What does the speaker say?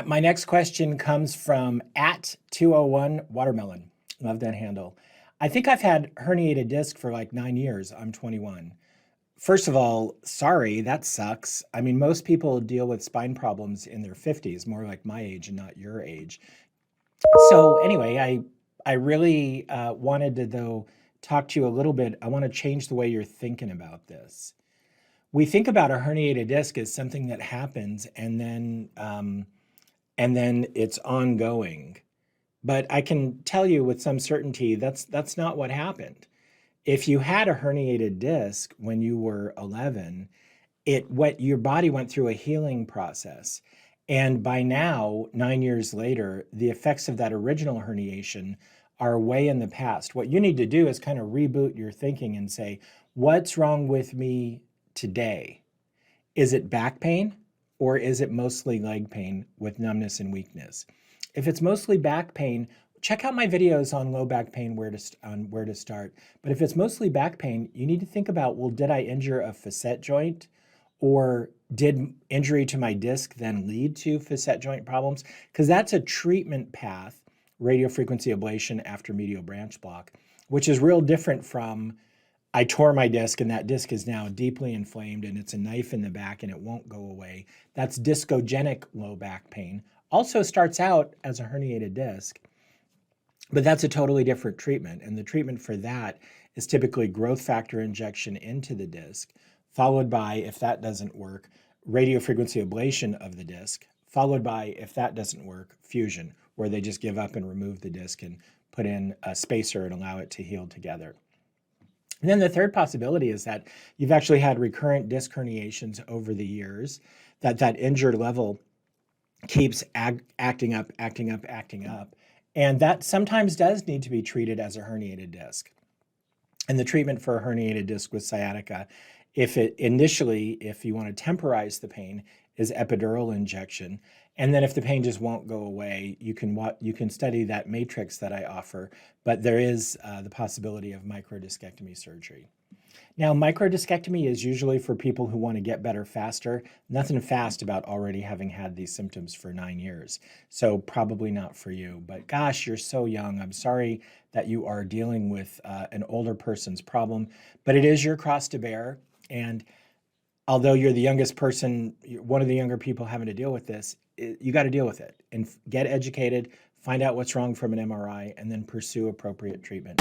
My next question comes from at 201 Watermelon. Love that handle. I think I've had herniated disc for like 9 years. I'm 21. First of all, sorry, that sucks. I mean, most people deal with spine problems in their 50s, more like my age and not your age. So anyway, I really wanted to though talk to you a little bit. I want to change the way you're thinking about this. We think about a herniated disc as something that happens and then it's ongoing. But I can tell you with some certainty that's not what happened. If you had a herniated disc when you were 11, your body went through a healing process. And by now, 9 years later, the effects of that original herniation are way in the past. What you need to do is kind of reboot your thinking and say, what's wrong with me today? Is it back pain or is it mostly leg pain with numbness and weakness? If it's mostly back pain, check out my videos on low back pain, on where to start. But if it's mostly back pain, you need to think about, well, did I injure a facet joint? Or did injury to my disc then lead to facet joint problems? Because that's a treatment path, radiofrequency ablation after medial branch block, which is real different from I tore my disc and that disc is now deeply inflamed and it's a knife in the back and it won't go away. That's discogenic low back pain. Also starts out as a herniated disc, but that's a totally different treatment. And the treatment for that is typically growth factor injection into the disc, followed by, if that doesn't work, radiofrequency ablation of the disc, followed by, if that doesn't work, fusion, where they just give up and remove the disc and put in a spacer and allow it to heal together. And then the third possibility is that you've actually had recurrent disc herniations over the years, that injured level keeps acting up, and that sometimes does need to be treated as a herniated disc. And the treatment for a herniated disc with sciatica, if you want to temporize the pain, is epidural injection. And then if the pain just won't go away, you can study that matrix that I offer, but there is the possibility of microdiscectomy surgery. Now, microdiscectomy is usually for people who want to get better faster. Nothing fast about already having had these symptoms for 9 years. So probably not for you, but gosh, you're so young. I'm sorry that you are dealing with an older person's problem, but it is your cross to bear. And although you're the youngest person, one of the younger people having to deal with this, you got to deal with it and get educated, find out what's wrong from an MRI, and then pursue appropriate treatment.